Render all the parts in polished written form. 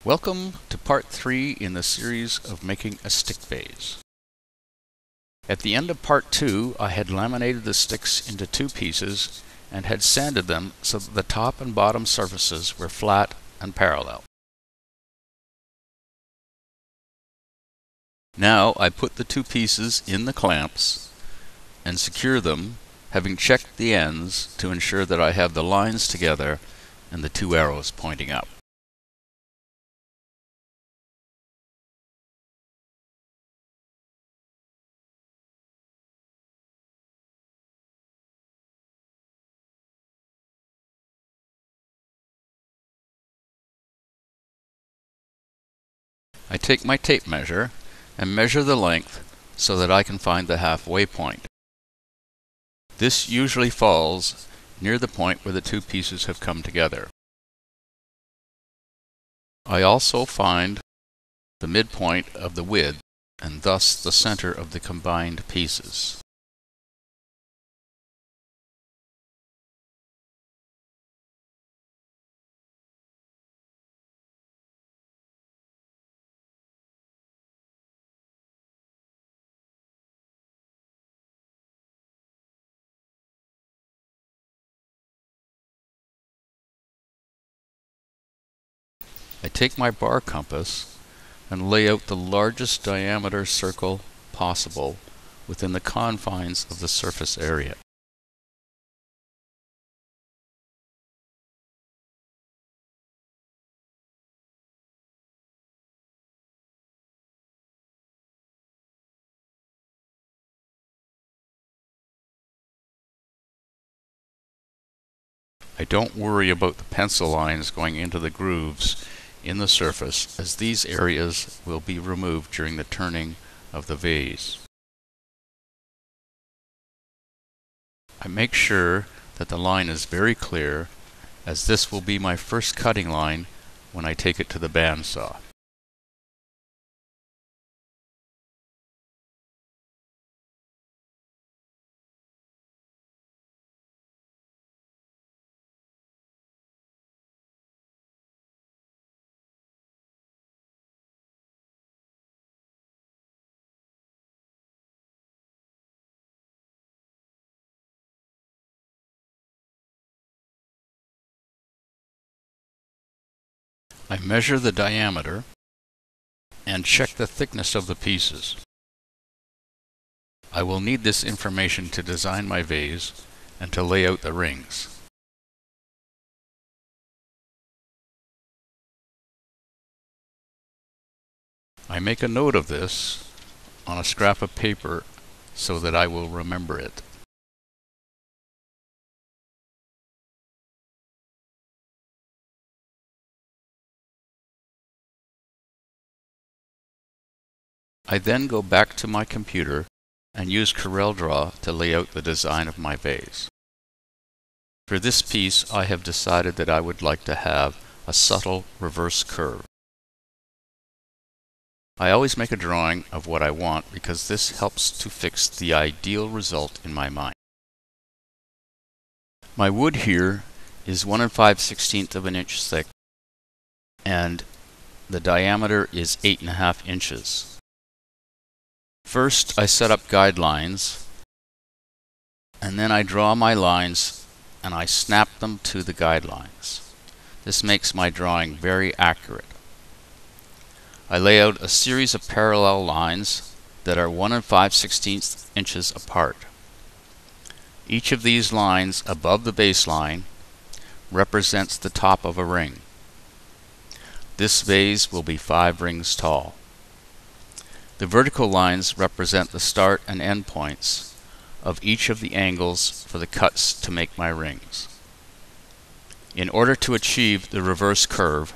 Welcome to part 3 in the series of making a stick vase. At the end of part 2, I had laminated the sticks into two pieces and had sanded them so that the top and bottom surfaces were flat and parallel. Now I put the two pieces in the clamps and secure them, having checked the ends to ensure that I have the lines together and the two arrows pointing up. I take my tape measure and measure the length so that I can find the halfway point. This usually falls near the point where the two pieces have come together. I also find the midpoint of the width and thus the center of the combined pieces. I take my bar compass and lay out the largest diameter circle possible within the confines of the surface area. I don't worry about the pencil lines going into the grooves in the surface, as these areas will be removed during the turning of the vase. I make sure that the line is very clear, as this will be my first cutting line when I take it to the bandsaw. I measure the diameter and check the thickness of the pieces. I will need this information to design my vase and to lay out the rings. I make a note of this on a scrap of paper so that I will remember it. I then go back to my computer and use CorelDRAW to lay out the design of my vase. For this piece, I have decided that I would like to have a subtle reverse curve. I always make a drawing of what I want because this helps to fix the ideal result in my mind. My wood here is 1 5/16 of an inch thick, and the diameter is 8.5 inches. First, I set up guidelines, and then I draw my lines and I snap them to the guidelines. This makes my drawing very accurate. I lay out a series of parallel lines that are 1 5/16 inches apart. Each of these lines above the baseline represents the top of a ring. This vase will be 5 rings tall. The vertical lines represent the start and end points of each of the angles for the cuts to make my rings. In order to achieve the reverse curve,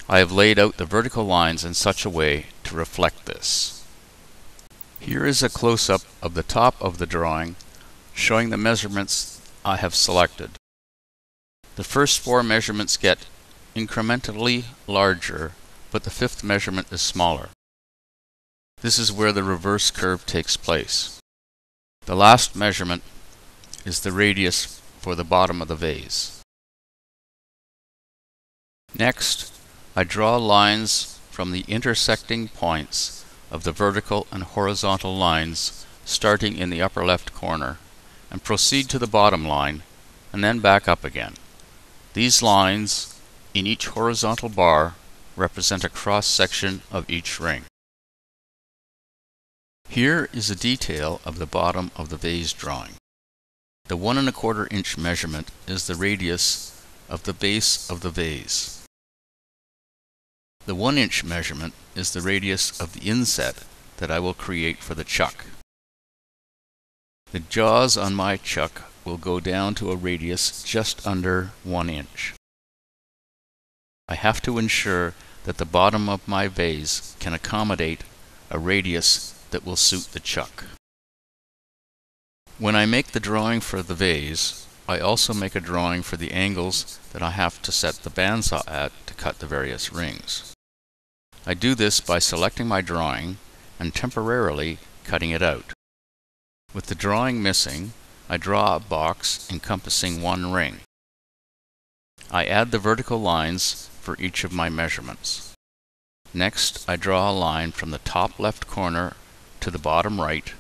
I have laid out the vertical lines in such a way to reflect this. Here is a close-up of the top of the drawing showing the measurements I have selected. The first 4 measurements get incrementally larger, but the 5th measurement is smaller. This is where the reverse curve takes place. The last measurement is the radius for the bottom of the vase. Next, I draw lines from the intersecting points of the vertical and horizontal lines starting in the upper left corner and proceed to the bottom line and then back up again. These lines in each horizontal bar represent a cross-section of each ring. Here is a detail of the bottom of the vase drawing. The 1 1/4 inch measurement is the radius of the base of the vase. The 1 inch measurement is the radius of the inset that I will create for the chuck. The jaws on my chuck will go down to a radius just under 1 inch. I have to ensure that the bottom of my vase can accommodate a radius that will suit the chuck. When I make the drawing for the vase, I also make a drawing for the angles that I have to set the bandsaw at to cut the various rings. I do this by selecting my drawing and temporarily cutting it out. With the drawing missing, I draw a box encompassing 1 ring. I add the vertical lines for each of my measurements. Next, I draw a line from the top left corner to the bottom right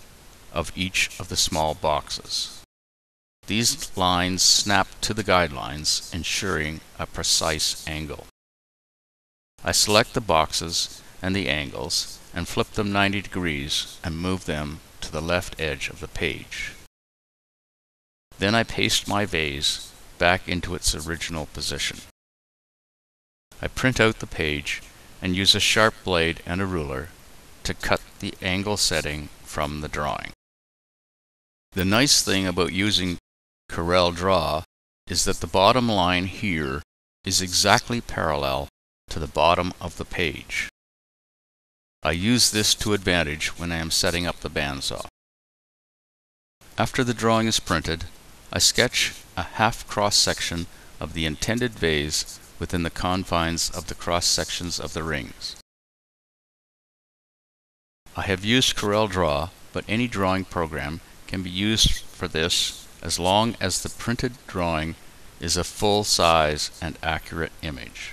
of each of the small boxes. These lines snap to the guidelines, ensuring a precise angle. I select the boxes and the angles and flip them 90 degrees and move them to the left edge of the page. Then I paste my vase back into its original position. I print out the page and use a sharp blade and a ruler to cut the angle setting from the drawing. The nice thing about using Corel Draw is that the bottom line here is exactly parallel to the bottom of the page. I use this to advantage when I am setting up the bandsaw. After the drawing is printed, I sketch a half cross-section of the intended vase within the confines of the cross-sections of the rings. I have used Corel Draw, but any drawing program can be used for this as long as the printed drawing is a full size and accurate image.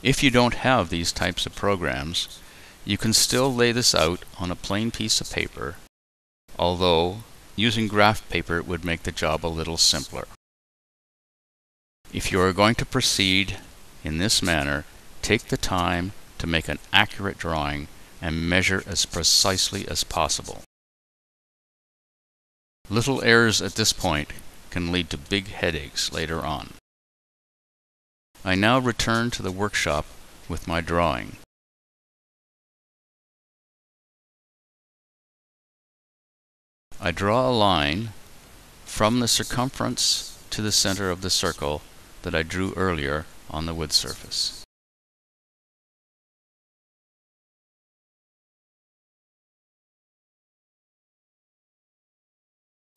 If you don't have these types of programs, you can still lay this out on a plain piece of paper, although using graph paper would make the job a little simpler. If you are going to proceed in this manner, take the time to make an accurate drawing and measure as precisely as possible. Little errors at this point can lead to big headaches later on. I now return to the workshop with my drawing. I draw a line from the circumference to the center of the circle that I drew earlier on the wood surface.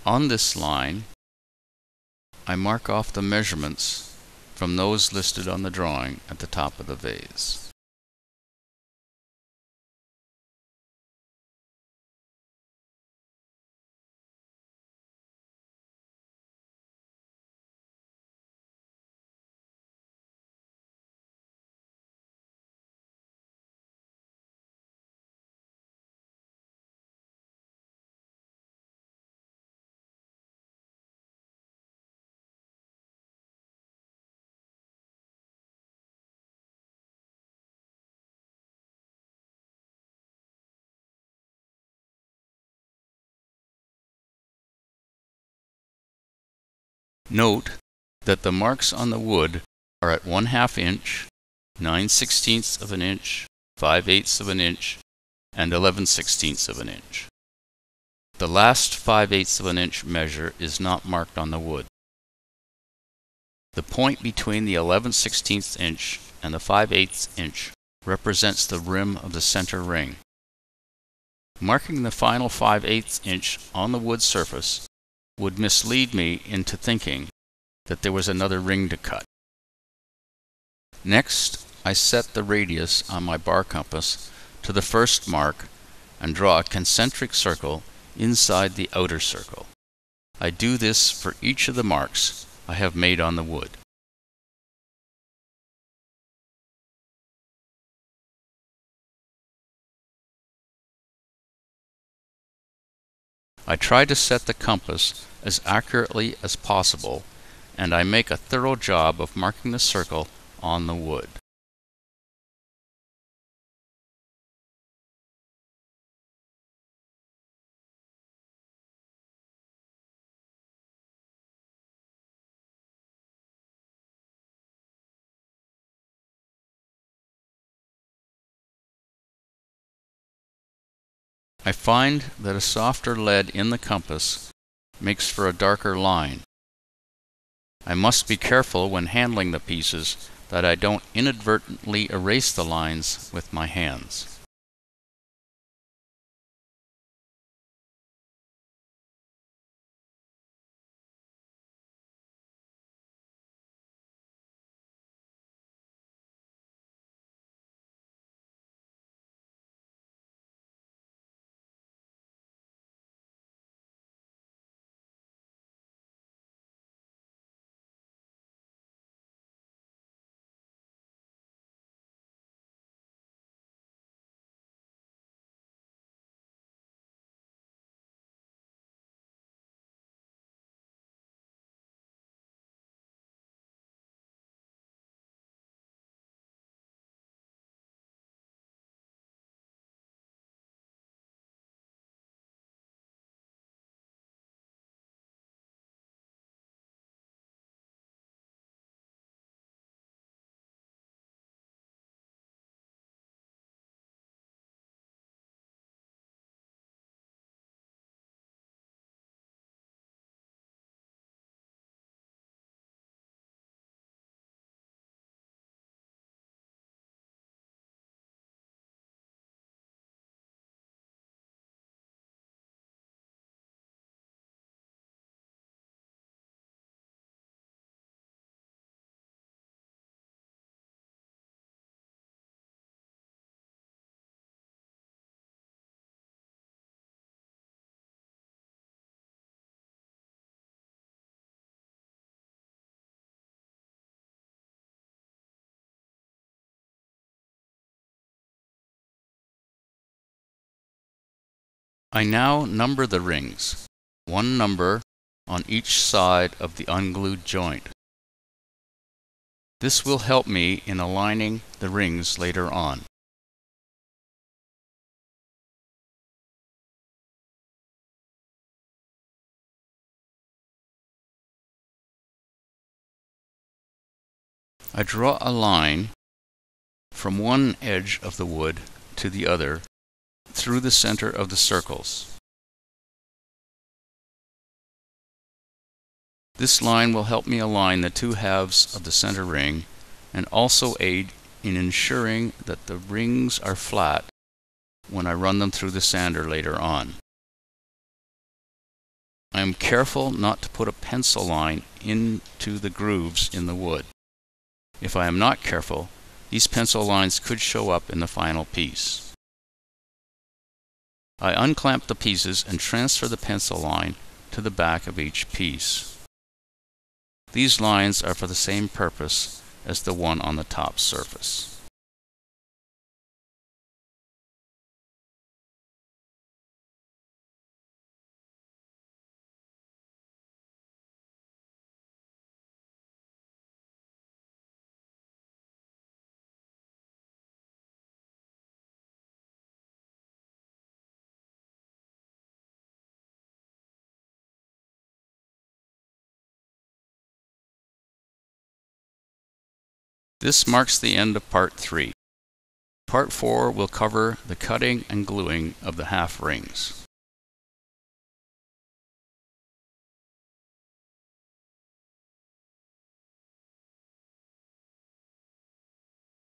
On this line, I mark off the measurements from those listed on the drawing at the top of the vase. Note that the marks on the wood are at 1/2 inch, 9/16 of an inch, 5/8 of an inch, and 11/16 of an inch. The last 5/8 of an inch measure is not marked on the wood. The point between the 11/16 inch and the 5/8 inch represents the rim of the center ring. Marking the final 5/8 inch on the wood surface would mislead me into thinking that there was another ring to cut. Next, I set the radius on my bar compass to the first mark and draw a concentric circle inside the outer circle. I do this for each of the marks I have made on the wood. I try to set the compass as accurately as possible, and I make a thorough job of marking the circle on the wood. I find that a softer lead in the compass makes for a darker line. I must be careful when handling the pieces that I don't inadvertently erase the lines with my hands. I now number the rings, one number on each side of the unglued joint. This will help me in aligning the rings later on. I draw a line from one edge of the wood to the other through the center of the circles. This line will help me align the two halves of the center ring and also aid in ensuring that the rings are flat when I run them through the sander later on. I am careful not to put a pencil line into the grooves in the wood. If I am not careful, these pencil lines could show up in the final piece. I unclamp the pieces and transfer the pencil line to the back of each piece. These lines are for the same purpose as the one on the top surface. This marks the end of Part 3. Part 4 will cover the cutting and gluing of the half rings.